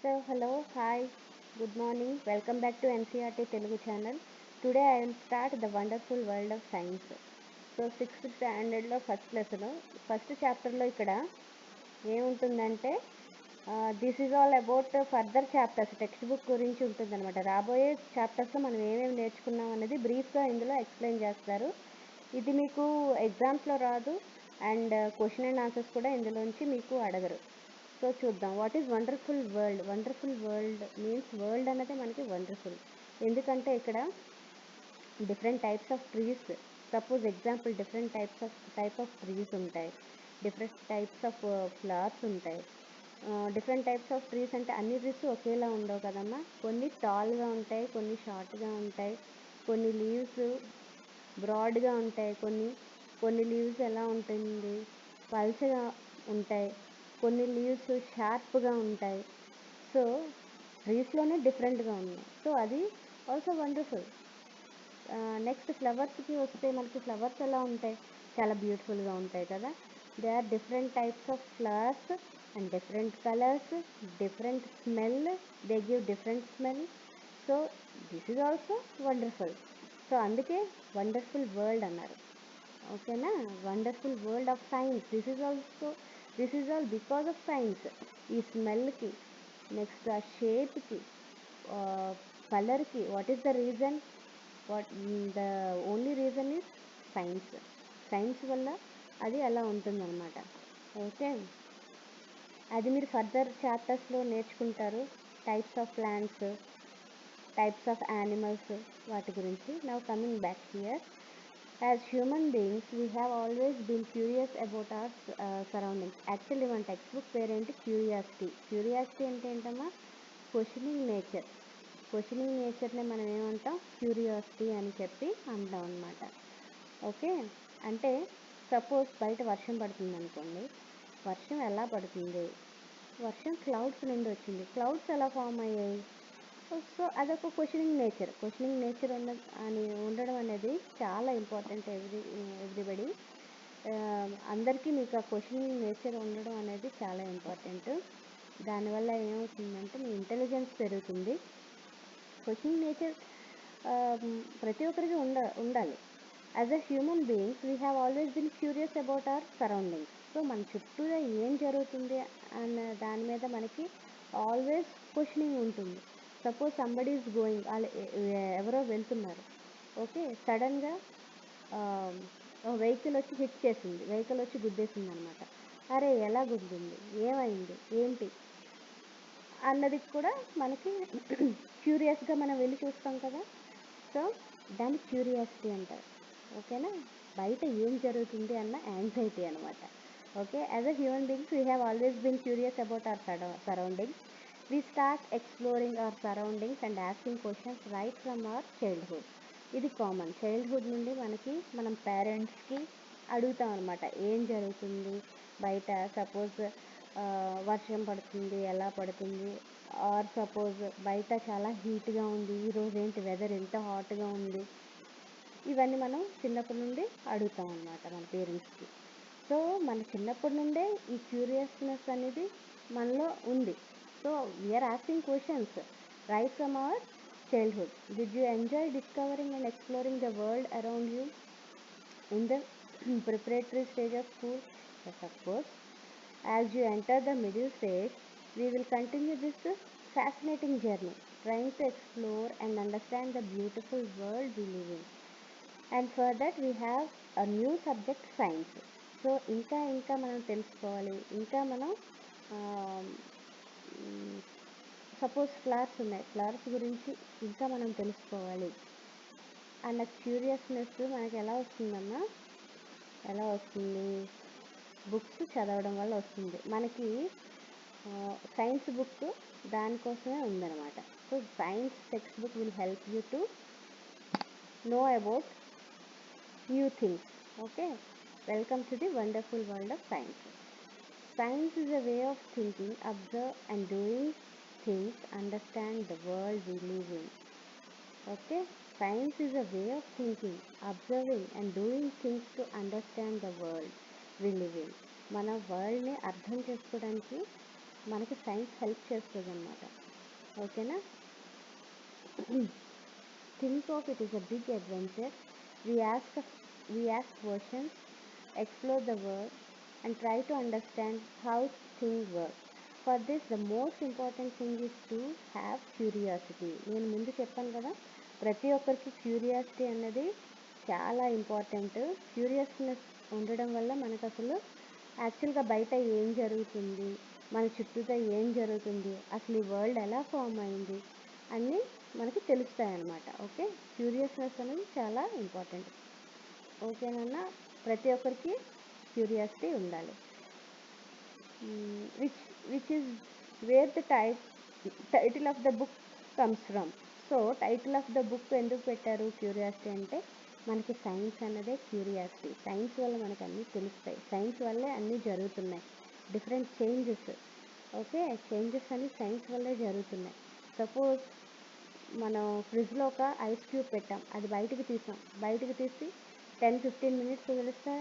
So hello, hi, good morning. Welcome back to NCRT Telugu channel. Today I will start the wonderful world of science. So sixth స్టాండర్డ్లో first lesson first చాప్టర్లో ఇక్కడ ఏముంటుందంటే this is all about further chapters text book గురించి ఉంటుందన్నమాట. రాబోయే చాప్టర్స్లో మనం ఏమేమి నేర్చుకున్నాం అనేది బ్రీఫ్గా ఇందులో ఎక్స్ప్లెయిన్ చేస్తారు. ఇది మీకు ఎగ్జామ్స్లో రాదు అండ్ క్వశ్చన్ అండ్ ఆన్సర్స్ కూడా ఇందులోంచి మీకు అడగరు. సో చూద్దాం. What is wonderful world? Wonderful world means world అనేది మనకి వండర్ఫుల్. ఎందుకంటే ఇక్కడ different types of trees, suppose example different type of trees ఉంటాయి, డిఫరెంట్ టైప్స్ ఆఫ్ ఫ్లవర్స్ ఉంటాయి. డిఫరెంట్ టైప్స్ ఆఫ్ ట్రీస్ అంటే అన్ని ట్రీస్ ఒకేలా ఉండవు కదమ్మా. కొన్ని టాల్గా ఉంటాయి, కొన్ని షార్ట్గా ఉంటాయి, కొన్ని లీవ్స్ బ్రాడ్గా ఉంటాయి, కొన్ని లీవ్స్ ఎలా ఉంటుంది పల్చగా ఉంటాయి, కొన్ని లీవ్స్ షార్ప్గా ఉంటాయి. సో ట్రీస్లోనే డిఫరెంట్గా ఉన్నాయి. సో అది ఆల్సో వండర్ఫుల్. నెక్స్ట్ ఫ్లవర్స్కి వస్తే మనకి ఫ్లవర్స్ ఎలా ఉంటాయి, చాలా బ్యూటిఫుల్గా ఉంటాయి కదా. They are different types of flowers and different colours, different smell, they give different smell. So this is also wonderful. సో అందుకే వండర్ఫుల్ వరల్డ్ అన్నారు. ఓకేనా. Wonderful world of science. This is all because of science. ఈ స్మెల్కి, next ఆ షేప్కి, కలర్కి, what is the reason? The only reason is science. Science వల్ల అది అలా ఉంటుందన్నమాట. ఓకే, అది మీరు ఫర్దర్ చాప్టర్స్లో నేర్చుకుంటారు. Types of plants, types of animals, వాటి గురించి. Now coming back here. As human beings, we have always been curious about our surroundings. Actually, one textbook పేరేంటి? క్యూరియాసిటీ. క్యూరియాసిటీ అంటే ఏంటమ్మా? Questioning nature. క్వశ్చనింగ్ నేచర్ని మనం ఏమంటాం? క్యూరియాసిటీ అని చెప్పి అంటాం అన్నమాట. ఓకే, అంటే సపోజ్ బయట వర్షం పడుతుంది అనుకోండి. వర్షం ఎలా పడుతుంది? వర్షం క్లౌడ్స్ నుండి వచ్చింది. క్లౌడ్స్ ఎలా ఫామ్ అయ్యాయి? సో అదొక క్వశ్చనింగ్ నేచర్ ఉండడం అనేది చాలా ఇంపార్టెంట్. ఎవ్రీబడి అందరికీ మీకు ఆ క్వశ్చనింగ్ నేచర్ ఉండడం అనేది చాలా ఇంపార్టెంట్. దానివల్ల ఏమవుతుందంటే మీ ఇంటెలిజెన్స్ పెరుగుతుంది. క్వశ్చనింగ్ నేచర్ ప్రతి ఒక్కరికి ఉండాలి. As a human beings we have always been curious about our surroundings. So మన చుట్టూరా ఏం జరుగుతుంది అన్న దాని మీద మనకి ఆల్వేస్ క్వశ్చనింగ్ ఉంటుంది. సపోజ్ సంబడీ ఈజ్ గోయింగ్, వాళ్ళు ఎవరో వెళ్తున్నారు. ఓకే, సడన్గా వెహికల్ వచ్చి హిట్ చేసింది, వెహికల్ వచ్చి గుద్దేసింది అనమాట. అరే ఎలా గుద్దింది, ఏమైంది, ఏంటి అన్నది కూడా మనకి క్యూరియస్గా మనం వెళ్ళి చూస్తాం కదా. సో దాన్ని క్యూరియాసిటీ అంటారు. ఓకేనా. బయట ఏం జరుగుతుంది అన్న యాంగ్జైటీ అనమాట. Okay, as a human beings we have always been curious about our surroundings. We start exploring our surroundings and asking questions right from our childhood. ఇది కామన్. చైల్డ్హుడ్ నుండి మనం పేరెంట్స్కి అడుగుతాం అనమాట, ఏం జరుగుతుంది బయట. సపోజ్ వర్షం పడుతుంది, ఎలా పడుతుంది, ఆర్ సపోజ్ బయట చాలా హీట్గా ఉంది, ఈరోజు ఏంటి వెదర్ ఎంత హాట్గా ఉంది. ఇవన్నీ మనం చిన్నప్పటి నుండి అడుగుతాం అనమాట మన పేరెంట్స్కి. సో మన చిన్నప్పటి నుండే ఈ క్యూరియస్నెస్ అనేది మనలో ఉంది. So we are asking questions right from our childhood. Did you enjoy discovering and exploring the world around you in the preparatory stage of school? Yes, of course. As you enter the middle stage, we will continue this fascinating journey, trying to explore and understand the beautiful world we live in. And for that we have a new subject, science. So ఇంకా మనం తెలుసుకోవాలి, ఇంకా మనం suppose flowers ఉన్నాయి, flowers గురించి ఇంకా మనం తెలుసుకోవాలి అన్న క్యూరియస్నెస్ మనకి ఎలా వస్తుందమ్మా? ఎలా వస్తుంది? బుక్స్ చదవడం వల్ల వస్తుంది. మనకి సైన్స్ బుక్ దానికోసమే ఉందన్నమాట. So science text book will help you to know about new things. Okay, welcome to the wonderful world of science. Science is a way of thinking, observe and doing things, understand the world we live in. Okay, science is a way of thinking, observing and doing things to understand the world we live in. మన వరల్డ్ని అర్థం చేసుకోవడానికి మనకి science help చేస్తుంది అనమాట. ఓకేనా? Think of it is a big adventure. We ask questions, explore the world, and try to understand how things work. For this, the most important thing is to have curiosity. నేను ముందు చెప్పాను కదా, ప్రతి ఒక్కరికి curiosity అన్నది చాలా important. Curiousness ఉండడం వల్ల మనకు అసలు యాక్చువల్గా బయట ఏం జరుగుతుంది, మన చుట్టూతో ఏం జరుగుతుంది, అసలు ఈ వరల్డ్ ఎలా ఫామ్ అయింది అన్నీ మనకి తెలుస్తాయి అన్నమాట. ఓకే, క్యూరియస్నెస్ అనేది చాలా ఇంపార్టెంట్. ఓకేనన్నా, ప్రతి ఒక్కరికి క్యూరియాసిటీ ఉండాలి. Which is where the title of the book comes from. So title of the book ఎందుకు పెట్టారు క్యూరియాసిటీ అంటే, మనకి సైన్స్ అన్నదే క్యూరియాసిటీ. సైన్స్ వల్ల మనకు అన్నీ తెలుస్తాయి, సైన్స్ వల్లే అన్నీ జరుగుతున్నాయి, డిఫరెంట్ చేంజెస్. ఓకే, చేంజెస్ అన్నీ సైన్స్ వల్లే జరుగుతున్నాయి. సపోజ్ మనం ఫ్రిడ్జ్లో ఒక ఐస్ క్యూబ్ పెట్టాం, అది బయటికి తీసి 10-15 minutes వదిలేస్తే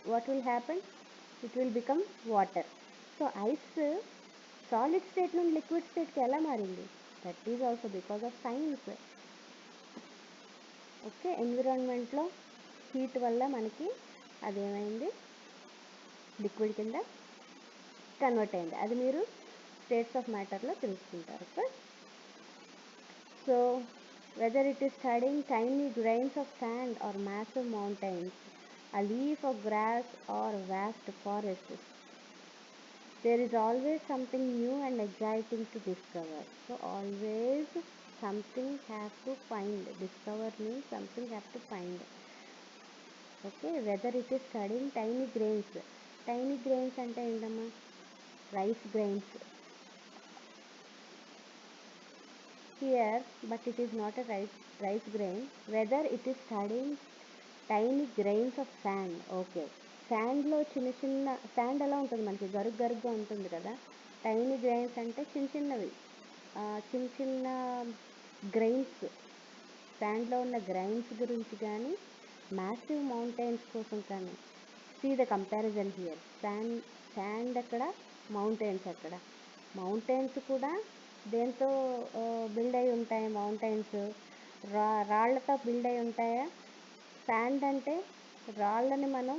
what will happen? It will become water. So ice solid state నుండి లిక్విడ్ స్టేట్కి ఎలా మారింది? That is also because of science. Okay, ఎన్విరాన్మెంట్లో హీట్ వల్ల మనకి అదేమైంది, లిక్విడ్ కింద కన్వర్ట్ అయింది. అది మీరు స్టేట్స్ ఆఫ్ మ్యాటర్లో తెలుసుకుంటారు. Okay, so whether it is studying tiny grains of sand or massive mountains, a leaf of grass or vast forests, there is always something new and exciting to discover. So always something have to find. Discover means something have to find. Okay, whether it is studying tiny grains. Tiny grains అంటే ఏంటమ్మా? Rice grains here, but it is not a rice grain. Whether it is studying tiny grains of sand. Okay, శాండ్లో చిన్న sand ఎలా ఉంటుంది మనకి, గరుగ్గా ఉంటుంది కదా. Tiny grains అంటే చిన్నవి చిన్న గ్రెయిన్స్, శాండ్లో ఉన్న గ్రెయిన్స్ గురించి కానీ, మ్యాసివ్ మౌంటైన్స్ కోసం కానీ. See the comparison here. Sand అక్కడ, మౌంటైన్స్ అక్కడ. మౌంటైన్స్ కూడా దేంతో బిల్డ్ అయి ఉంటాయి? మౌంటైన్స్ రాళ్లతో బిల్డ్ అయి ఉంటాయా? శాండ్ అంటే రాళ్ళని మనం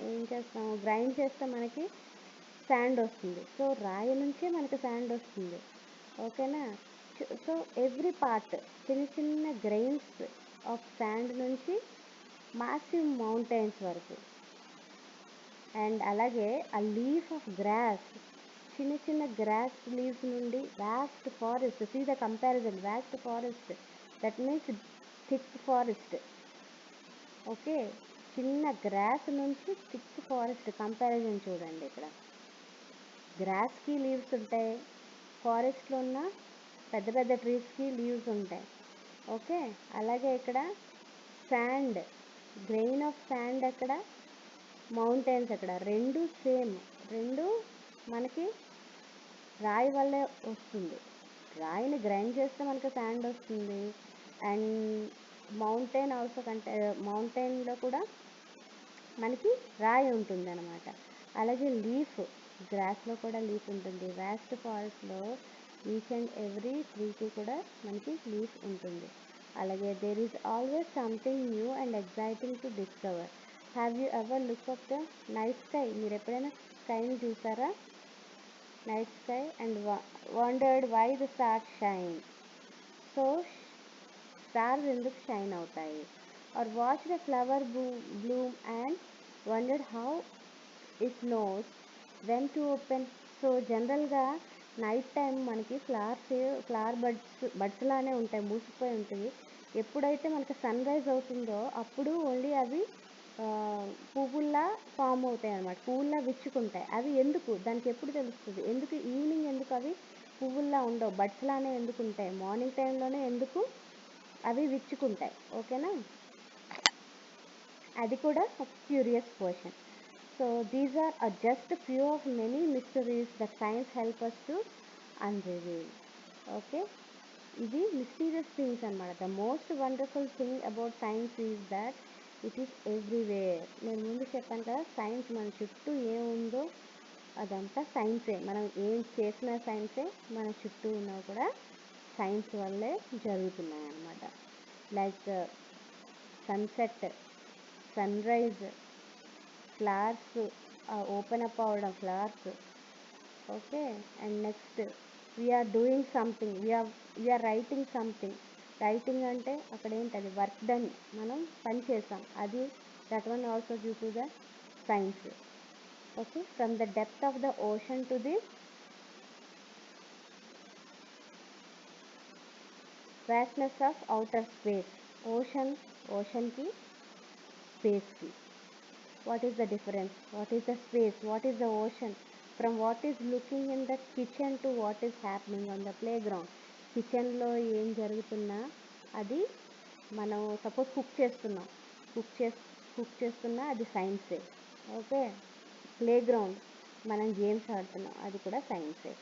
ఏం చేస్తాం, గ్రైండ్ చేస్తే మనకి శాండ్ వస్తుంది. సో రాయి నుంచే మనకి శాండ్ వస్తుంది. ఓకేనా? సో ఎవ్రీ పార్ట్, చిన్న గ్రెయిన్స్ ఆఫ్ శాండ్ నుంచి మాసివ్ మౌంటైన్స్ వరకు. అండ్ అలాగే ఆ లీఫ్ ఆఫ్ గ్రాస్, చిన్న గ్రాస్ లీవ్స్ నుండి vast forest. See the comparison. Vast forest that means thick forest. Okay, చిన్న గ్రాస్ నుంచి థిక్ ఫారెస్ట్ కంపారిజన్ చూడండి. ఇక్కడ గ్రాస్కి లీవ్స్ ఉంటాయి, ఫారెస్ట్లో ఉన్న పెద్ద ట్రీస్కి లీవ్స్ ఉంటాయి. ఓకే, అలాగే ఇక్కడ శాండ్, గ్రెయిన్ ఆఫ్ శాండ్ అక్కడ, మౌంటైన్స్ అక్కడ. రెండు సేమ్, రెండు మనకి రాయి వల్లే వస్తుంది. రాయిని గ్రైండ్ చేస్తే మనకి శాండ్ వస్తుంది. అండ్ మౌంటైన్లో కూడా మనకి రాయి ఉంటుంది అనమాట. అలాగే లీఫ్, గ్రాస్లో కూడా లీఫ్ ఉంటుంది. వ్యాస్ట్ ఫారెస్ట్లో ఈచ్ అండ్ ఎవ్రీ ట్రీకి కూడా మనకి లీఫ్ ఉంటుంది. అలాగే there is always something new and exciting to discover. Have you ever look up the night sky? మీరు ఎప్పుడైనా స్కైని చూసారా? Night sky and wondered why the stars shine. So stars ఎందుకు shine అవుతాయి? Or watch the flower bloom and wondered how it knows when to open. So జనరల్గా night time మనకి flower buds లానే ఉంటాయి, మూసిపోయి ఉంటాయి. ఎప్పుడైతే మనకి సన్ రైజ్ అవుతుందో అప్పుడు ఓన్లీ అవి పువ్వుల్లా ఫామ్ అవుతాయి అన్నమాట, పువ్వుల్లా విచ్చుకుంటాయి. అవి ఎందుకు, దానికి ఎప్పుడు తెలుస్తుంది? ఎందుకు ఈవినింగ్ ఎందుకు అవి పువ్వుల్లా ఉండవు, బడ్స్ లానే ఎందుకు ఉంటాయి? మార్నింగ్ టైంలోనే ఎందుకు అవి విచ్చుకుంటాయి? ఓకేనా? అది కూడా ఒక curious question. So these are just few of many mysteries that science help us to unreveal. Okay, ఇది మిస్టీరియస్ థింగ్స్ అన్నమాట. The most wonderful thing about science is that it is everywhere. నేను ముందు చెప్పాను కదా, సైన్స్ మన చుట్టూ ఏముందో అదంతా సైన్సే. మనం ఏం చేసినా సైన్సే, మన చుట్టూ ఉన్నవి కూడా సైన్స్ వల్లే జరుగుతున్నాయి అన్నమాట. Like sunset, sunrise, flowers open up అవ్వడం, flowers. Okay, and next we are doing something, we are writing something. Writing అంటే అక్కడ ఏంటది, వర్క్ డన్, మనం పని చేసాం, అది that one also due to the science. Okay, from the depth of the ocean to the vastness of outer space. ఓషన్కి స్పేస్కి what is the difference, what is the space, what is the ocean, from what is looking in the kitchen to what is happening on the playground. కిచెన్లో ఏం జరుగుతున్నా అది మనం suppose cook చేస్తున్నా అది సైన్సే. Okay, playground మనం గేమ్స్ ఆడుతున్నాం, అది కూడా సైన్సే.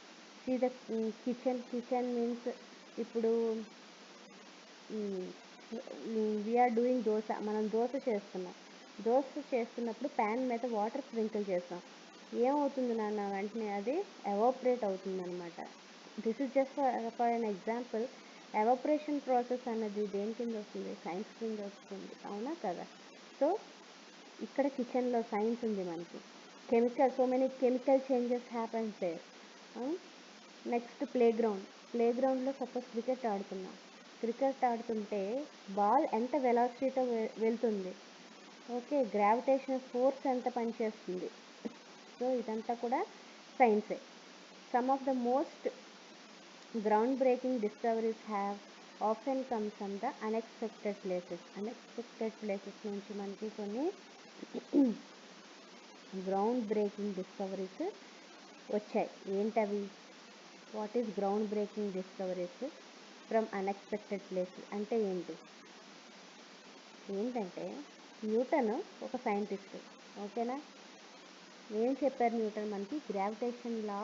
సీ ద కిచెన్ మీన్స్ ఇప్పుడు వీఆర్ డూయింగ్ దోశ, మనం దోశ చేస్తున్నప్పుడు ప్యాన్ మీద వాటర్ స్ప్రింకిల్ చేస్తాం, ఏమవుతుంది నాన్న, వెంటనే అది ఎవాపరేట్ అవుతుంది అనమాట. This is just for an example. Evaporation process అన్నది దేని కింద వస్తుంది, సైన్స్ కింద వస్తుంది, అవునా కదా. సో ఇక్కడ కిచెన్లో సైన్స్ ఉంది మనకి. So many chemical changes happens there. Next ప్లేగ్రౌండ్లో సపోజ్ క్రికెట్ ఆడుతుంటే బాల్ ఎంత వెలాసిటీతో వెళ్తుంది, ఓకే, గ్రావిటేషనల్ ఫోర్స్ ఎంత పనిచేస్తుంది. సో ఇదంతా కూడా సైన్సే. Some of the most ground breaking discoveries have often come from the unexpected places నుంచి మనకి కొన్ని గ్రౌండ్ బ్రేకింగ్ డిస్కవరీస్ వచ్చాయి. ఏంటవి, what is ground breaking discoveries from unexpected places అంటే ఏంటంటే న్యూటన్ ఒక సైంటిస్ట్, ఓకేనా. ఏం చెప్పారు న్యూటన్ మనకి, గ్రావిటేషన్ లా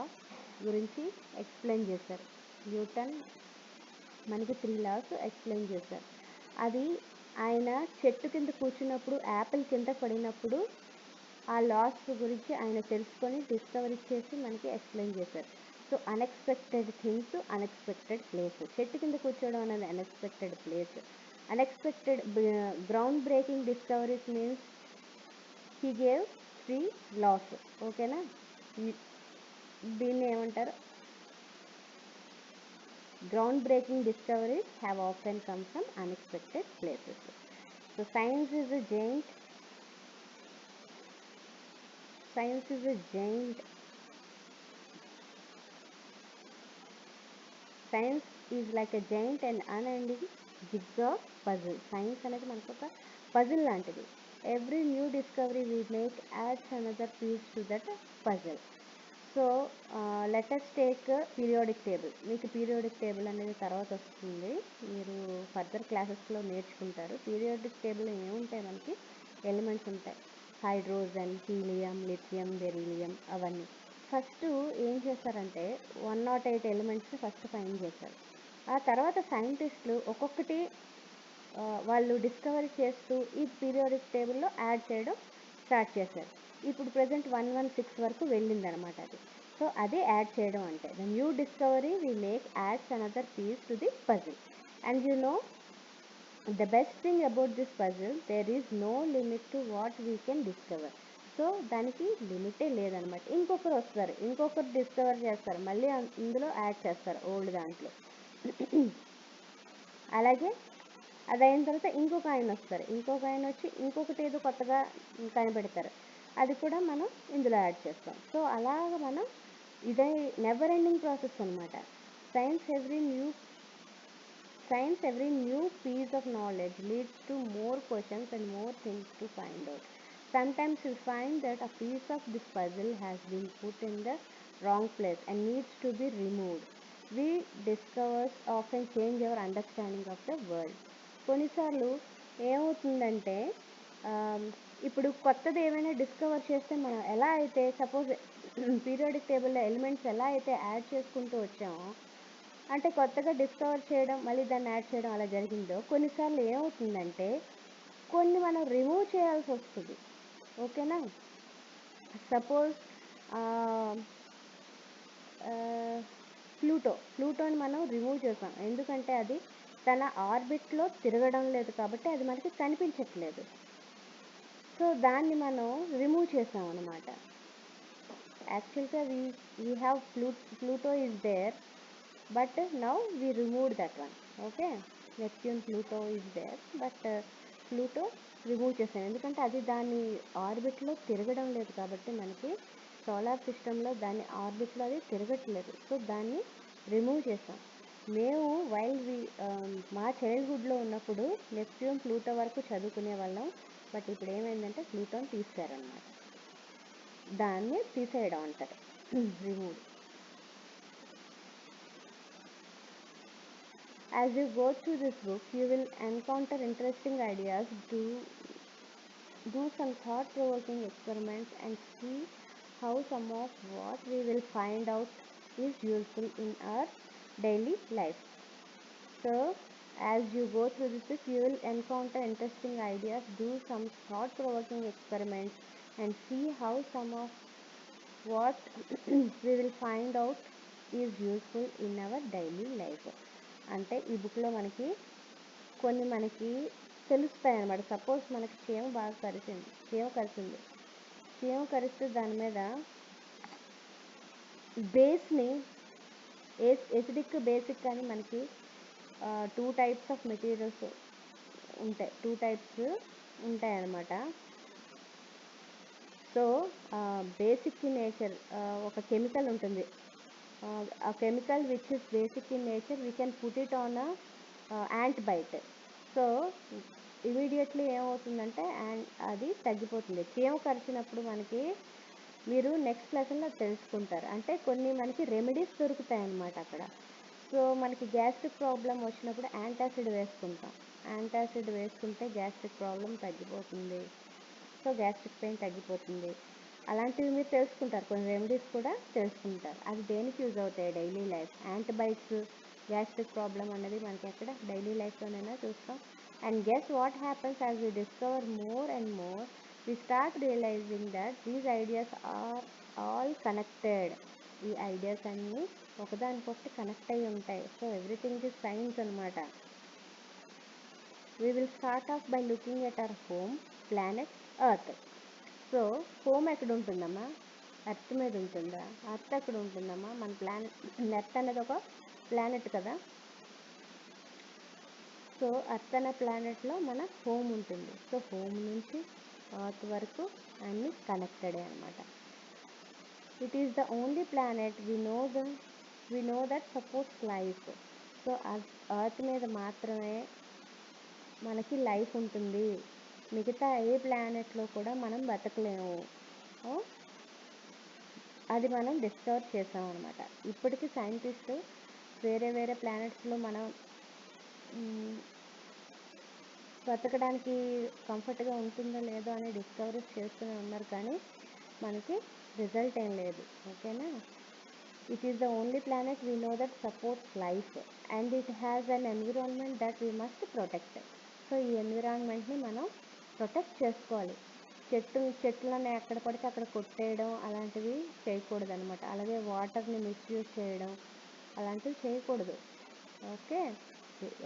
గురించి ఎక్స్ప్లెయిన్ చేశారు. న్యూటన్ మనకి 3 laws ఎక్స్ప్లెయిన్ చేశారు. అది ఆయన చెట్టు కింద కూర్చున్నప్పుడు యాపిల్ కింద పడినప్పుడు ఆ లాస్ గురించి ఆయన తెలుసుకొని డిస్కవరీ చేసి మనకి ఎక్స్ప్లెయిన్ చేశారు. So unexpected things, unexpected place. చెట్టు కింద కూర్చోవడం అనేది unexpected place. Unexpected ground breaking discoveries means he gave 3 laws, ఓకేనా. దీన్ని ఏమంటారు, ground breaking discoveries have often come from unexpected places. So science is a giant. Science is like a giant and unending jigsaw puzzle. Science అనేది మనకు ఒక puzzle లాంటిది. Every new discovery we make adds another piece to that puzzle. So let us take periodic table. మీకు periodic table అనేది తర్వాత వస్తుంది, మీరు further క్లాసెస్లో నేర్చుకుంటారు. పీరియాడిక్ టేబుల్ ఏముంటాయి, మనకి ఎలిమెంట్స్ ఉంటాయి, హైడ్రోజన్, హీలియం, లిథియం, బెరీలియం, అవన్నీ. ఫస్ట్ ఏం చేశారంటే 108 ఎలిమెంట్స్ ఫస్ట్ ఫైండ్ చేశారు. ఆ తర్వాత సైంటిస్టులు ఒక్కొక్కటి వాళ్ళు డిస్కవరీ చేస్తూ ఈ పీరియాడిక్ టేబుల్లో యాడ్ చేయడం స్టార్ట్ చేశారు. ఇప్పుడు ప్రజెంట్ 116 వరకు వెళ్ళిందనమాట అది. సో అదే యాడ్ చేయడం అంటే, the new discovery we make adds another piece to the puzzle. And you know the best thing about this puzzle, there is no limit to what we can discover. So దానికి లిమిటే లేదనమాట. ఇంకొకరు వస్తారు, ఇంకొకరు discover చేస్తారు, మళ్ళీ ఇందులో add చేస్తారు old దాంట్లో. అలాగే అది అయిన తర్వాత ఇంకొక ఆయన వస్తారు, ఇంకొక ఆయన వచ్చి ఇంకొకటి ఏదో కొత్తగా కనిపెడతారు, అది కూడా మనం ఇందులో యాడ్ చేస్తాం. సో అలాగ మనం ఇదే నెవర్ ఎండింగ్ ప్రాసెస్ అనమాట. Science every new piece of knowledge leads to more questions and more things to find out. Sometimes we find that a piece of this puzzle has been put in the wrong place and needs to be removed. We discoveries often change our understanding of the world. కొన్నిసార్లు ఏమవుతుందంటే ఇప్పుడు కొత్తది ఏమైనా discover చేస్తే మనం ఎలా అయితే suppose periodic టేబుల్లో ఎలిమెంట్స్ ఎలా అయితే యాడ్ చేసుకుంటూ వచ్చామో, అంటే కొత్తగా డిస్కవర్ చేయడం మళ్ళీ దాన్ని యాడ్ చేయడం అలా జరిగిందో, కొన్నిసార్లు ఏమవుతుందంటే కొన్ని మనం రిమూవ్ చేయాల్సి వస్తుంది. ఓకేనా? సపోజ్ ప్లూటోని మనం రిమూవ్ చేసాం. ఎందుకంటే అది తన ఆర్బిట్లో తిరగడం లేదు కాబట్టి అది మనకి కనిపించట్లేదు. సో దాన్ని మనం రిమూవ్ చేసాం అనమాట. యాక్చువల్గా we have Pluto is there, but now we removed that one. Okay, Neptune Pluto is there, but Pluto remove చేసాం ఎందుకంటే అది దాని ఆర్బిట్లో తిరగడం లేదు కాబట్టి మనకి సోలార్ సిస్టంలో దాని ఆర్బిట్లో అది తిరగట్లేదు. సో దాన్ని రిమూవ్ చేసాం. మేము మా చైల్డ్హుడ్లో ఉన్నప్పుడు నెప్ట్యూన్ ప్లూటో వరకు చదువుకునే వాళ్ళం. బట్ ఇప్పుడు ఏమైందంటే ప్లూటోని తీసారనమాట. దాన్ని తీసేయడం అంటారు, remove. As you go through this book, you will encounter interesting ideas, do some thought-provoking experiments, and see how some of what we will find out is useful in our daily life. So, as you go through this book, you will encounter interesting ideas, do some thought-provoking experiments, and see how some of what we will find out is useful in our daily life. అంటే ఈ బుక్లో మనకి తెలుస్తాయి అన్నమాట. Suppose మనకి చీమ బాగా కరిస్తే దాని మీద బేస్ని ఎసిడిక్ బేసిక్ అని మనకి 2 types ఆఫ్ మెటీరియల్స్ ఉంటాయి, 2 types ఉంటాయి అన్నమాట. సో బేసిక్ ఇన్ నేచర్ ఒక కెమికల్ ఉంటుంది. A chemical which is basic in nature, we can put it on a ant bite. So immediately ఏమవుతుందంటే అది తగ్గిపోతుంది. చీమ కరిచినప్పుడు మనకి మీరు నెక్స్ట్ లెసన్లో తెలుసుకుంటారు. అంటే కొన్ని మనకి రెమెడీస్ దొరుకుతాయి అన్నమాట అక్కడ. సో మనకి గ్యాస్ట్రిక్ ప్రాబ్లం వచ్చినప్పుడు యాంటాసిడ్ వేసుకుంటాం. యాంటాసిడ్ వేసుకుంటే గ్యాస్ట్రిక్ ప్రాబ్లం తగ్గిపోతుంది. సో గ్యాస్ట్రిక్ పెయిన్ తగ్గిపోతుంది. అలాంటివి మీరు తెలుసుకుంటారు. కొన్ని రెమెడీస్ కూడా తెలుసుకుంటారు. అది దేనికి యూజ్ అవుతాయి? Daily life. Antibiotics, gastric problem అనేది మనకి ఎక్కడ డైలీ లైఫ్లోనైనా చూస్తాం. And guess what happens as we discover more and more, we start realizing that these ideas are all connected. ఈ ఐడియాస్ అన్నీ ఒకదానికొకటి కనెక్ట్ అయ్యి ఉంటాయి. సో ఎవ్రీథింగ్ ఇస్ సైన్స్ అనమాట. We will start off by looking at our home planet Earth. So home ఎక్కడ ఉంటుందమ్మా? Earth మీద ఉంటుందా? ఎర్త్ ఎక్కడ ఉంటుందమ్మా? మన ప్లానెట్, ఎర్త్ అనేది ఒక ప్లానెట్ కదా. సో ఎర్త్ అనే ప్లానెట్లో మన హోమ్ ఉంటుంది. సో హోమ్ నుంచి ఎర్త్ వరకు అన్నీ కనెక్టెడే అనమాట. It is the only planet we know that supports life. So Earth మీద మాత్రమే మనకి లైఫ్ ఉంటుంది. మిగతా ఏ ప్లానెట్లో కూడా మనం బతకలేము. అది మనం డిస్కవర్ చేసాం అనమాట. ఇప్పటికీ సైంటిస్టు వేరే ప్లానెట్స్లో మనం బతకడానికి కంఫర్ట్గా ఉంటుందో లేదో అని డిస్కవరీస్ చేస్తూనే ఉన్నారు, కానీ మనకి రిజల్ట్ ఏం లేదు. ఓకేనా? It is the only planet we know that supports life and it has an environment that we must protect. So ఈ ఎన్విరాన్మెంట్ని మనం ప్రొటెక్ట్ చేసుకోవాలి. చెట్లను ఎక్కడ పడితే అక్కడ కొట్టేయడం అలాంటివి చేయకూడదు అనమాట. అలాగే వాటర్ని మిస్యూజ్ చేయడం అలాంటివి చేయకూడదు. ఓకే,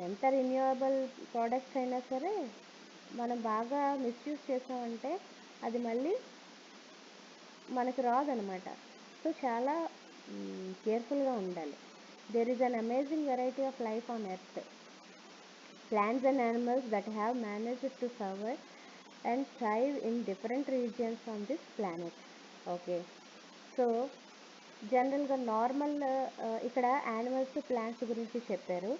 ఎంత రిన్యూవబుల్ ప్రోడక్ట్స్ అయినా సరే మనం బాగా మిస్యూజ్ చేసామంటే అది మళ్ళీ మనకు రాదనమాట. సో చాలా కేర్ఫుల్గా ఉండాలి. There is an amazing variety of life on Earth, plants and animals that have managed to survive and thrive in different regions on this planet. Okay, so జనరల్గా నార్మల్ ఇక్కడ యానిమల్స్, ప్లాంట్స్ గురించి చెప్పారు.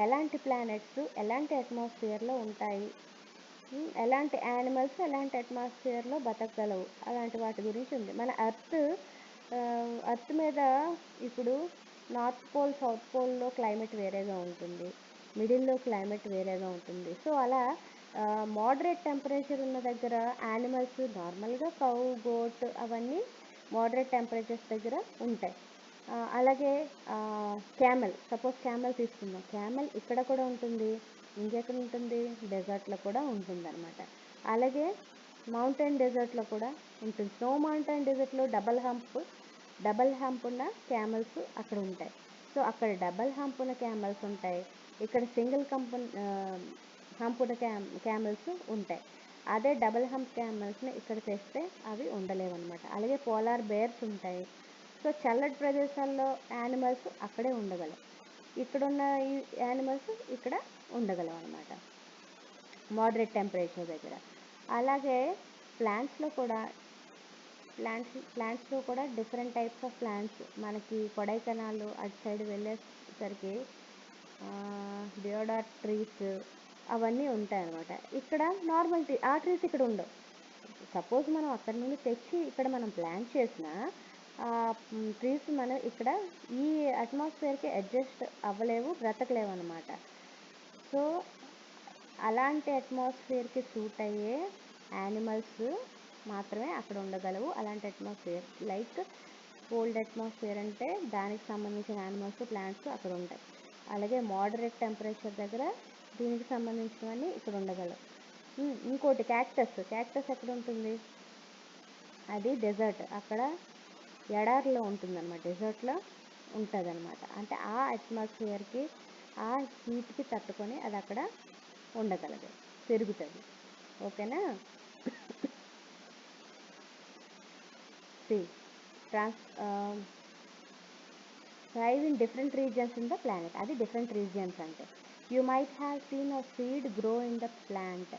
ఎలాంటి planets ఎలాంటి అట్మాస్ఫియర్లో ఉంటాయి, ఎలాంటి animals ఎలాంటి అట్మాస్ఫియర్లో బతకగలవు, అలాంటి వాటి గురించి ఉంది. మన ఎర్త్ మీద ఇప్పుడు నార్త్ పోల్, సౌత్ పోల్లో క్లైమేట్ వేరేగా ఉంటుంది, మిడిల్లో క్లైమేట్ వేరేగా ఉంటుంది. సో అలా మోడరేట్ టెంపరేచర్ ఉన్న దగ్గర యానిమల్స్ నార్మల్గా కౌ, గోట్ అవన్నీ మోడరేట్ టెంపరేచర్స్ దగ్గర ఉంటాయి. అలాగే క్యామెల్, సపోజ్ క్యామెల్ తీసుకుందాం. క్యామెల్ ఇక్కడ కూడా ఉంటుంది, ఇంకెక్కడ ఉంటుంది, డెజర్ట్లో కూడా ఉంటుంది అనమాట. అలాగే మౌంటైన్ డెజర్ట్లో కూడా ఉంటుంది. స్నో మౌంటైన్ డెజర్ట్లో డబల్ హంప్ ఉన్న క్యామెల్స్ అక్కడ ఉంటాయి. సో అక్కడ డబల్ హంప్ ఉన్న క్యామెల్స్ ఉంటాయి, ఇక్కడ సింగిల్ హంప్ ఉన్న క్యామెల్స్ ఉంటాయి. అదే డబల్ హంప్ క్యామెల్స్ని ఇక్కడ తెస్తే అవి ఉండలేవు అనమాట. అలాగే పోలార్ బేర్స్ ఉంటాయి. సో చల్లటి ప్రదేశాల్లో యానిమల్స్ అక్కడే ఉండగలవు, ఇక్కడున్న ఈ యానిమల్స్ ఇక్కడ ఉండగలవు అనమాట మోడరేట్ టెంపరేచర్ దగ్గర. అలాగే ప్లాంట్స్లో కూడా డిఫరెంట్ టైప్స్ ఆఫ్ ప్లాంట్స్ మనకి కొడైకెనాల్ అటు సైడ్ వెళ్ళేసరికి డియోడార్ ట్రీస్ అవన్నీ ఉంటాయి అనమాట. ఇక్కడ నార్మల్ ట్రీ, ఆ ట్రీస్ ఇక్కడ ఉండవు. సపోజ్ మనం అక్కడ నుండి తెచ్చి ఇక్కడ మనం ప్లాంట్ చేసిన ట్రీస్ మనం ఇక్కడ ఈ అట్మాస్ఫియర్కి అడ్జస్ట్ అవ్వలేవు, బ్రతకలేవు అనమాట. సో అలాంటి అట్మాస్ఫియర్కి సూట్ అయ్యే యానిమల్స్ మాత్రమే అక్కడ ఉండగలవు. అలాంటి అట్మాస్ఫియర్ లైక్ కోల్డ్ అట్మాస్ఫియర్ అంటే దానికి సంబంధించిన యానిమల్స్, ప్లాంట్స్ అక్కడ ఉంటాయి. అలాగే మోడరేట్ టెంపరేచర్ దగ్గర దీనికి సంబంధించినవన్నీ ఇక్కడ ఉండగలవు. ఇంకోటి క్యాక్టస్ ఎక్కడ ఉంటుంది, అది డెజర్ట్, అక్కడ ఎడారిలో ఉంటుందన్నమాట, డెజర్ట్లో ఉంటుంది అనమాట. అంటే ఆ అట్మాస్ఫియర్కి, ఆ హీట్కి తట్టుకొని అది అక్కడ ఉండగలదు, పెరుగుతుంది. ఓకేనా. thrive in different regions in the planet, అది different regions అంటే. You might have seen a seed grow in the plant.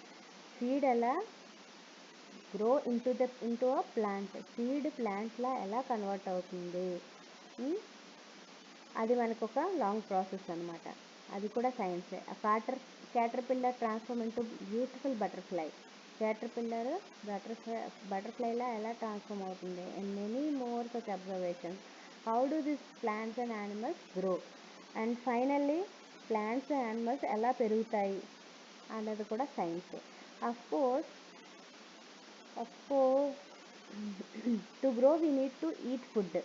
Seed ఎలా grow into a plant, seed plant లా ఎలా కన్వర్ట్ అవుతుంది, అది మనకు ఒక లాంగ్ ప్రాసెస్ అనమాట. అది కూడా సైన్సే. Caterpillar transform into beautiful butterfly. Caterpillar బటర్ఫ్లైలా ఎలా ట్రాన్స్ఫార్మ్ అవుతుంది. And many more such observations. How do this plants and animals grow, and finally plants and animals ఎలా పెరుగుతాయి అన్నది కూడా science. Of course to grow we need to eat food.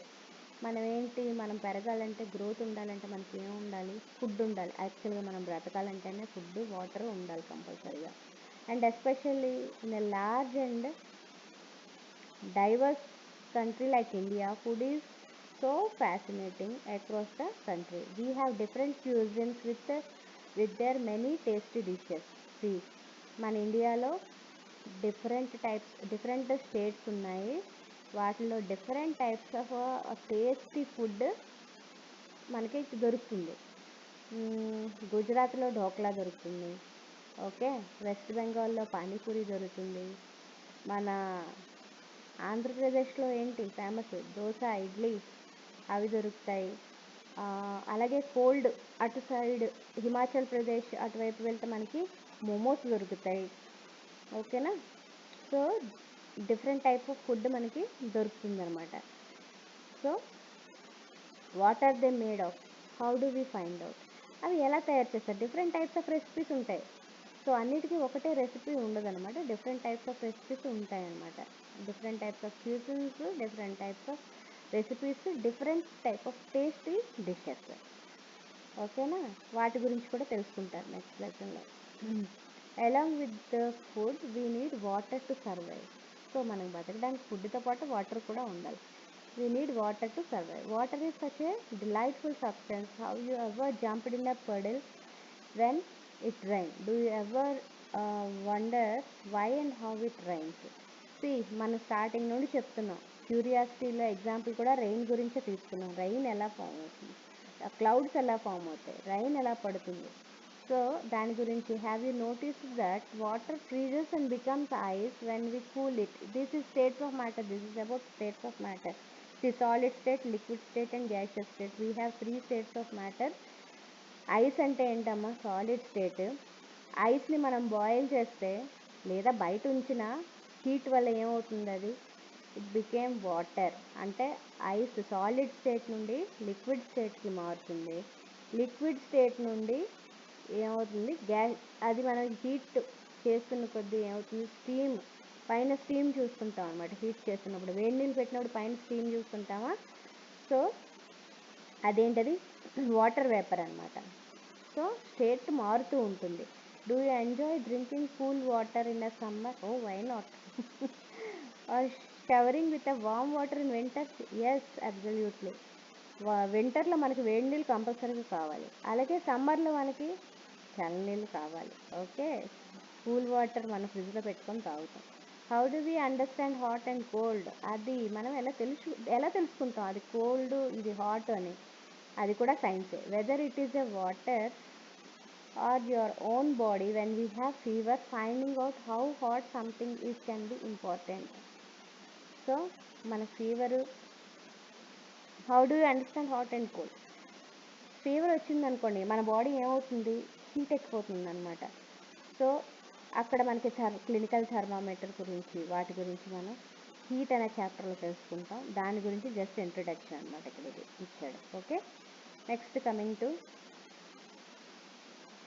మనం పెరగాలంటే, growth ఉండాలంటే మనకి ఏం ఉండాలి, ఫుడ్ ఉండాలి. యాక్చువల్గా మనం బ్రతకాలంటేనే ఫుడ్, వాటర్ ఉండాలి కంపల్సరీగా. And especially in a large and diverse country like India, food is so fascinating across the country. We have different cuisines with their many tasty dishes. See, మన ఇండియాలో డిఫరెంట్ స్టేట్స్ ఉన్నాయి, వాటిలో different types of tasty food మనకి దొరుకుతుంది. గుజరాత్లో ఢోక్లా దొరుకుతుంది, okay. West బెంగాల్లో పానీపూరి దొరుకుతుంది. మన ఆంధ్రప్రదేశ్లో ఏంటి ఫేమస్, దోశ, ఇడ్లీ, అవి దొరుకుతాయి. అలాగే కోల్డ్ అటు సైడ్ హిమాచల్ ప్రదేశ్ అటువైపు వెళ్తే మనకి మోమోస్ దొరుకుతాయి, ఓకేనా. So different type of food మనకి దొరుకుతుంది అనమాట. So what are they made of, how do we find out, అవి ఎలా తయారు చేస్తారు. డిఫరెంట్ టైప్స్ ఆఫ్ రెసిపీస్ ఉంటాయి. సో అన్నిటికీ ఒకటే రెసిపీ ఉండదన్నమాట, డిఫరెంట్ టైప్స్ ఆఫ్ రెసిపీస్ ఉంటాయన్నమాట. Different types of cuisines, different types of recipes, different type of tasty dishes, ఓకేనా. వాటి గురించి కూడా తెలుసుకుంటారు నెక్స్ట్ లెసన్లో. Along with the food we need water to survive. So మనం బతకడానికి ఫుడ్తో పాటు వాటర్ కూడా ఉండాలి. We need water to survive. Water is such a delightful substance. How you ever jumped in a puddle when it rain? Do you ever wonder why and how it rains? See, మనం starting నుండి చెప్తున్నాం, క్యూరియాసిటీలో example కూడా rain గురించే తీసుకున్నాం. Rain ఎలా form అవుతుంది, clouds ఎలా form అవుతాయి, రైన్ ఎలా పడుతుంది. సో దాని గురించి have you noticed that water freezes and becomes ice when we cool it. This is states of matter. This is about states of matter. The solid state, liquid state and gaseous state. We have 3 states of matter. Ice అంటే ఏంటమ్మా, solid state. ఐస్ని మనం boil చేస్తే లేదా బయట ఉంచిన heat వల్ల ఏమవుతుంది, అది ఇట్ బికేమ్ వాటర్. అంటే ఐస్ సాలిడ్ స్టేట్ నుండి లిక్విడ్ స్టేట్కి మారుతుంది. లిక్విడ్ స్టేట్ నుండి ఏమవుతుంది, అది మనం హీట్ చేస్తున్న కొద్దీ ఏమవుతుంది, స్టీమ్, పైన స్టీమ్ చూస్తుంటాం అనమాట. హీట్ చేస్తున్నప్పుడు, వేడి నీళ్ళు పెట్టినప్పుడు పైన స్టీమ్ చూస్తుంటామా. సో అదేంటది, వాటర్ వేపర్ అనమాట. సో స్టేట్ మారుతూ ఉంటుంది. Do you enjoy drinking cool water in the summer? Oh, why not? Or showering with a warm water in winter? Yes, absolutely. వింటర్లో మనకి వేడి నీళ్ళు కంపల్సరీగా కావాలి, అలాగే సమ్మర్లో మనకి చల్లనీళ్ళు కావాలి. ఓకే, కూల్ వాటర్ మన ఫ్రిడ్జ్లో పెట్టుకొని తాగుతాం. How do we understand hot and cold? అది మనం ఎలా తెలుసుకుంటాం అది కోల్డ్ ఇది హాట్ అని? అది కూడా సైన్సే. Weather it is a water or your own body when we have fever, finding out how hot something is can be important. So మన fever, how do you understand hot and cold? Fever వచ్చిందనుకోండి మన body ఏమవుతుంది, heat ఎక్కిపోతుంది అనమాట. So అక్కడ మనకి clinical thermometer గురించి వాటి గురించి మనం హీట్ అనే చాప్టర్లో తెలుసుకుంటాం. దాని గురించి జస్ట్ ఇంట్రొడక్షన్ అనమాట ఇక్కడ ఇచ్చాడు. Okay, next coming to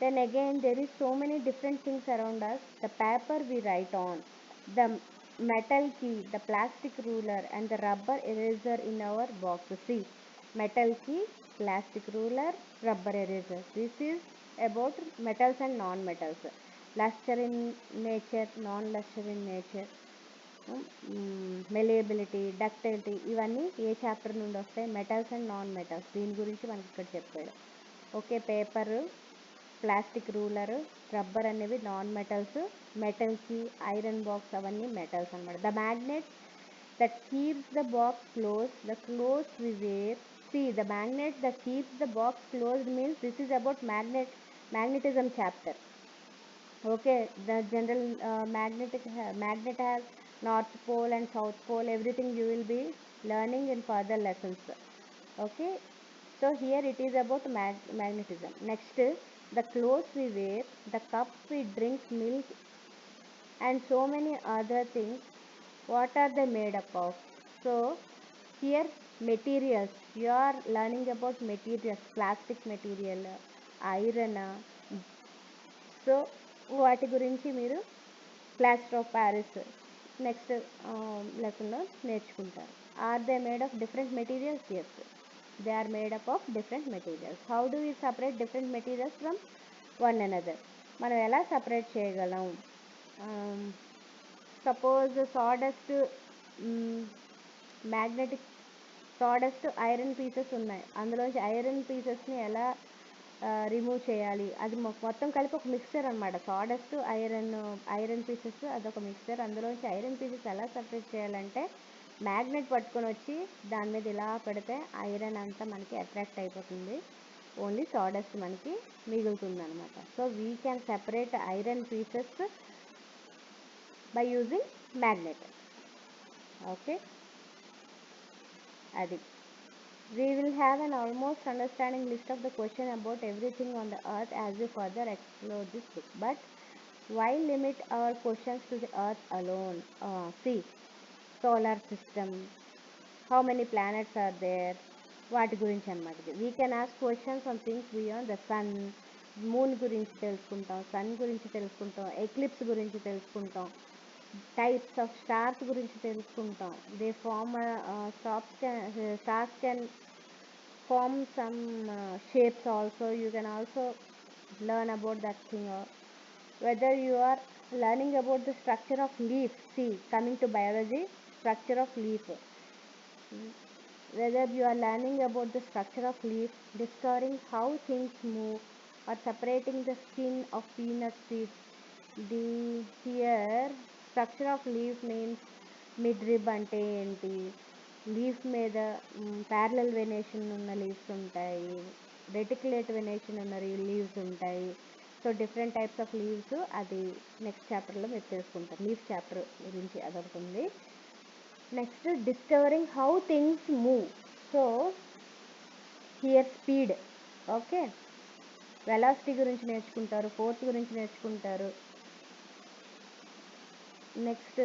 then again there is so many different things around us. The paper we write on, the metal key, the plastic ruler and the rubber eraser in our box. See, metal key, plastic ruler, rubber eraser. This is about metals and non-metals. Luster in nature, non-luster in nature, malleability, ductility, ఇవన్నీ ఏ chapter నుండి వస్తాయి? Metals and non metals. దీని గురించి మనకి ఇక్కడ చెప్పాడు. Okay, paper, plastic ruler, rubber అనేవి non metals, మెటల్కి ఐరన్ బాక్స్ అవన్నీ మెటల్స్ అనమాట. The magnet that keeps the box close, the clothes we wear. See, the magnet that keeps the box closed means this is about magnetism chapter. Okay, the general magnet has north pole and south pole, everything you will be learning in further lessons. Okay, so here it is about magnetism. Next, the clothes we wear, the cups we drink milk and so many other things, what are they made up of? So here materials, you are learning about materials, plastic material, iron. So వాటి గురించి మీరు plaster of Paris next లెసన్లో నేర్చుకుంటారు. Are they made of different materials? Yes, they are made up of different materials. How do we separate different materials from one another? మనం ఎలా separate చేయగలం? Suppose sawdust, magnetic sawdust iron pieces ఉన్నాయి, అందులోంచి iron పీసెస్ని ఎలా remove చేయాలి? అది మొత్తం కలిపి ఒక మిక్స్చర్ అనమాట. సాడస్ట్ ఐరన్ పీసెస్ అదొక మిక్స్చర్. అందులోంచి ఐరన్ పీసెస్ ఎలా సపరేట్ చేయాలంటే మ్యాగ్నెట్ పట్టుకొని వచ్చి దాని మీద ఇలా పెడితే ఐరన్ అంతా మనకి అట్రాక్ట్ అయిపోతుంది, ఓన్లీ సాడస్ట్ మనకి మిగులుతుంది అనమాట. So we can separate iron pieces by using magnet. Okay, అది. We will have an almost understanding list of the question about everything on the earth as we further explore this book. But why limit our questions to the earth alone? See, solar system, how many planets are there, వాటి గురించి అనమాట. We can ask questions on things beyond the sun. Moon గురించి తెలుసుకుంటాం, sun గురించి తెలుసుకుంటాం, eclipse గురించి తెలుసుకుంటాం, types of stars గురించి తెలుసుకుంటాం. They form stars can form some shapes also. You can also learn about that thing. Whether you are learning about the structure of leaf, see, coming to biology, structure of leaf, whether you are learning about the structure of leaf, discovering how things move, or separating the skin of peanut seeds. The here structure of leaf means midrib అంటే ఏంటి, leaf మీద parallel venation ఉన్న leaves ఉంటాయి, reticulate venation ఉన్న leaves ఉంటాయి. So different types of leaves, అది next చాప్టర్లో మీరు తెలుసుకుంటారు. లీఫ్ చాప్టర్ గురించి అదొకటి. Next discovering how things move. So here speed, okay, velocity గురించి నేర్చుకుంటారు, ఫోర్స్ గురించి నేర్చుకుంటారు. Next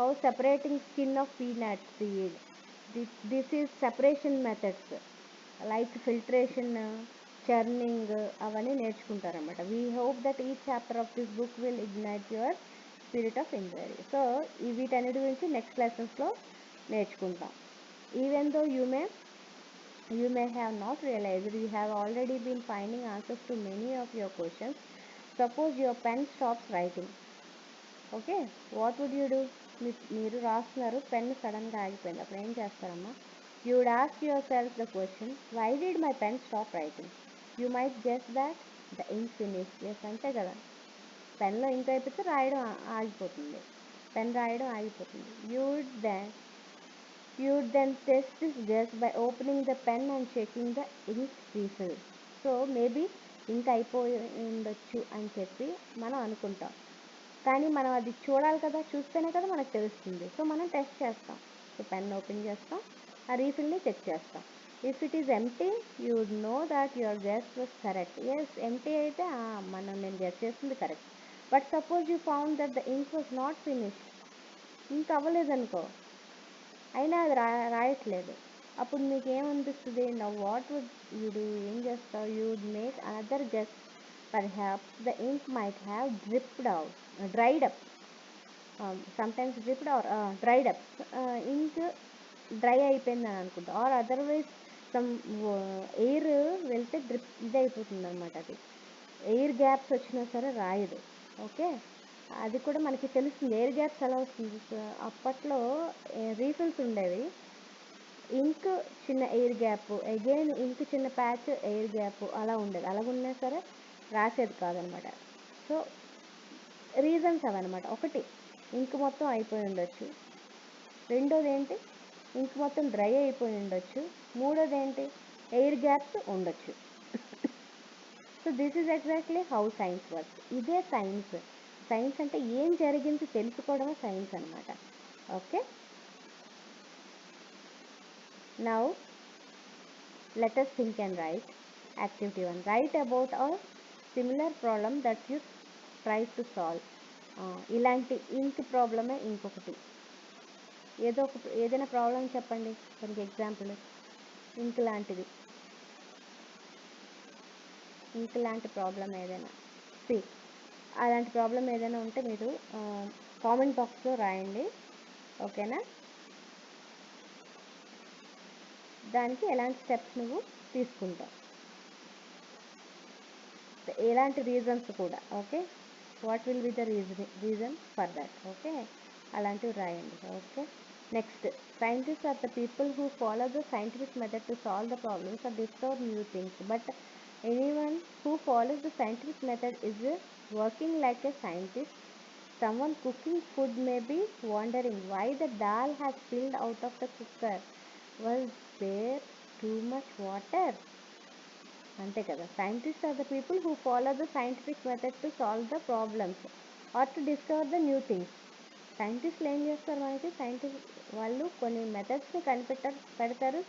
how separating skin of peanut seed. This is separation methods like filtration, churning, అవన్నీ నేర్చుకుంటారన్నమాట. We hope that each chapter of this book will ignite your spirit of inquiry. So వీటన్నిటి గురించి next లెసన్స్లో నేర్చుకుంటాం. Even though you may You may have not realized you have already been finding answers to many of your questions. Suppose your pen stops writing. Okay, what would you do? మీరు రాస్తున్నారు, pen సడన్గా ఆగిపోయింది, అప్పుడు ఏం చేస్తారమ్మా? You would ask yourself the question, why did my pen stop writing? You might guess that the ink finished. Yes, అంతే కదా, పెన్లో ఇంక్ అయిపోతే రాయడం ఆగిపోతుంది, పెన్ రాయడం ఆగిపోతుంది. You would then test this guess by opening the pen and checking the ink refill. So maybe ink అయిపోయి ఉండొచ్చు అని చెప్పి మనం అనుకుంటాం, కానీ మనం అది చూడాలి కదా, చూస్తేనే కదా మనకు తెలుస్తుంది. సో మనం టెస్ట్ చేస్తాం. సో పెన్ ఓపెన్ చేస్తాం, ఆ రీఫిల్ని చెక్ చేస్తాం. If it is empty, you would know that your guess was correct. Yes, empty అయితే నేను గెస్ చేస్తుంది correct. But suppose you found that the ink was not finished, ink అవ్వలేదనుకో, అయినా అది రాయట్లేదు, అప్పుడు మీకు ఏమనిపిస్తుంది? నా వాట్ వుడ్ యూ డూ? ఏం చేస్తావు? You would make another guess. Perhaps the ink might have dried up. Sometimes dripped or dried up. Ink dry అయిపోయిందని అనుకుంటా, ఆర్ అదర్వైజ్ సమ్ ఎయిర్ వెళ్తే ఇది అయిపోతుంది అనమాట. అది ఎయిర్ గ్యాప్స్ వచ్చినా సరే రాయదు. ఓకే, అది కూడా మనకి తెలుస్తుంది. ఎయిర్ గ్యాప్స్ ఎలా వస్తుంది? అప్పట్లో రీఫిల్స్ ఉండేవి, ఇంక్ చిన్న ఎయిర్ గ్యాప్, అగైన్ ఇంక్ చిన్న ప్యాచ్ ఎయిర్ గ్యాప్ అలా ఉండేది. అలాగున్నా సరే రాసేది కాదనమాట. సో రీజన్స్ అవన్నమాట. ఒకటి, ఇంక్ మొత్తం అయిపోయి ఉండొచ్చు. రెండోది ఏంటి? ఇంక్ మొత్తం డ్రై అయిపోయి ఉండొచ్చు. మూడోది ఏంటి? ఎయిర్ గ్యాప్స్ ఉండొచ్చు. So this is exactly how science works. ఇదే సైన్స్. సైన్స్ అంటే ఏం జరిగింది తెలుసుకోవడమే సైన్స్ అనమాట. Okay, now let us think and write. Activity 1, write about a similar problem that you try to solve. ఇలాంటి ఇంక్ ప్రాబ్లమే ఇంకొకటి, ఏదైనా ప్రాబ్లం చెప్పండి దానికి ఎగ్జాంపుల్. ఇంక్ లాంటి ప్రాబ్లం ఏదైనా, అలాంటి ప్రాబ్లం ఏదైనా ఉంటే మీరు కామెంట్ బాక్స్లో రాయండి. ఓకేనా? దానికి ఎలాంటి స్టెప్స్ నువ్వు తీసుకుంటావు, ఎలాంటి రీజన్స్ కూడా. Okay, what will be the reason for that. Okay, అలాంటివి రాయండి. Okay, next, scientist are the people who follow the scientific method to solve the problems or discover new things. But anyone who follows the scientific method is working like a scientist. Someone cooking food may be wondering why the dal has spilled out of the cooker. Was there too much water? అంతే కదా. Scientist are the people who follow the scientific method to solve the problems or to discover the new things. సైంటిస్టులు ఏం చేస్తారు? మనకి వాళ్ళు కొన్ని మెథడ్స్ని పెడతారు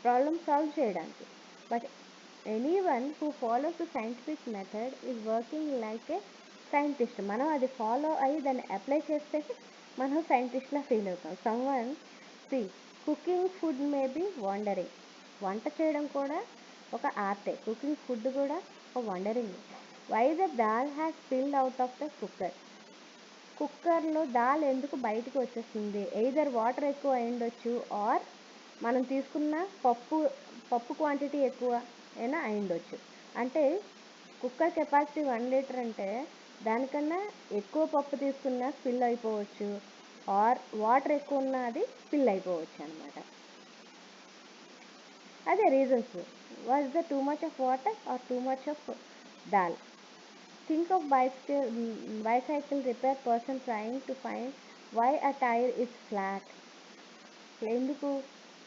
ప్రాబ్లమ్ సాల్వ్ చేయడానికి. But anyone who follows the scientific method is working like a scientist. మనం అది ఫాలో అయ్యి దాన్ని అప్లై చేస్తే మనం సైంటిస్ట్లా ఫీల్ అవుతాం. Someone cooking food may be wondering. వంట చేయడం కూడా ఒక ఆర్టే, కుకింగ్ ఫుడ్ కూడా ఒక wondering. Why the dal has spilled out of the cooker. కుక్కర్లో దాల్ ఎందుకు బయటకు వచ్చేస్తుంది? ఎయిదర్ వాటర్ ఎక్కువ అయిండొచ్చు, ఆర్ మనం తీసుకున్న పప్పు క్వాంటిటీ ఎక్కువ అయినా అయిండొచ్చు. అంటే కుక్కర్ కెపాసిటీ 1 లీటర్ అంటే దానికన్నా ఎక్కువ పప్పు తీసుకున్నా స్పిల్ అయిపోవచ్చు, ఆర్ వాటర్ ఎక్కువ ఉన్నా అది స్పిల్ అయిపోవచ్చు అనమాట. అదే reasons. Was the too much of water or too much of dal? Think of bicycle repair person trying to find why a tyre is flat. ఎందుకు?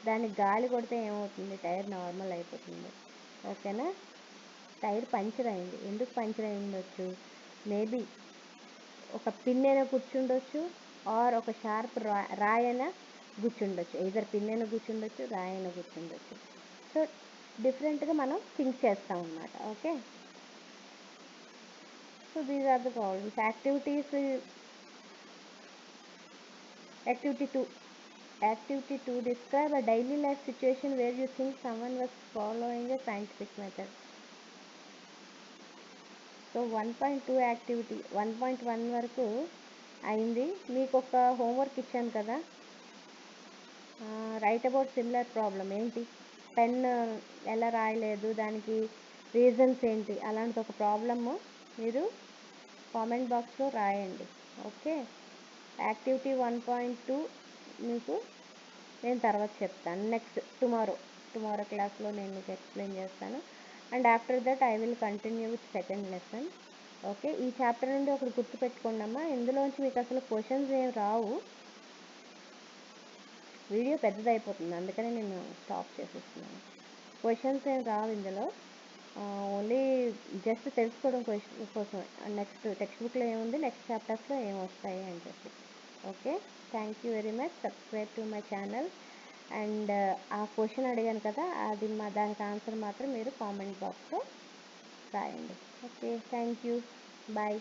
దానికి గాలి కొడితే ఏమవుతుంది? టైర్ నార్మల్ అయిపోతుంది. ఓకేనా? టైర్ పంచర్ అయింది. ఎందుకు పంచర్ అయిండొచ్చు? మేబీ ఒక పిన్నైనా కూర్చుండొచ్చు, ఆర్ ఒక షార్ప్ రాయైనా కూర్చుండొచ్చు. ఎయిదర్ పిన్నైనా కూర్చుండొచ్చు, రాయైనా కూర్చుండొచ్చు. సో డిఫరెంట్గా మనం థింక్ చేస్తాం అన్నమాట. Okay, so these are the problems. Activity 2, describe a daily life situation where you think someone was following a scientific method. So 1.2 activity 1.1 వరకు అయింది. మీకు ఒక హోంవర్క్ ఇచ్చాను కదా, రైట్ అబౌట్ సిమిలర్ ప్రాబ్లం. ఏంటి? పెన్ ఎలా రాయలేదు, దానికి రీజన్స్ ఏంటి, అలాంటి ఒక ప్రాబ్లమ్ మీరు కామెంట్ బాక్స్లో రాయండి. ఓకే, యాక్టివిటీ 1.2 మీకు నేను తర్వాత చెప్తాను. నెక్స్ట్ టుమారో క్లాస్లో నేను మీకు ఎక్స్ప్లెయిన్ చేస్తాను. And after that I will continue with second lesson. Okay, ఈ చాప్టర్ నుండి ఒకటి గుర్తుపెట్టుకోండి అమ్మా, ఇందులోంచి మీకు అసలు క్వశ్చన్స్ ఏం రావు. వీడియో పెద్దదైపోతుంది, అందుకని నేను స్టాప్ చేసేస్తున్నాను. క్వశ్చన్స్ ఏం రావు ఇందులో, ఓన్లీ జస్ట్ తెలుసుకోవడం కోసం. నెక్స్ట్ టెక్స్ట్ బుక్లో ఏముంది, నెక్స్ట్ చాప్టర్స్లో ఏం వస్తాయి అని చెప్పి. Okay, thank you very much. Subscribe to my channel. And ఆ క్వశ్చన్ అడిగాను కదా, అది దానికి ఆన్సర్ మాత్రం మీరు కామెంట్ బాక్స్లో రాయండి. Okay, thank you, bye.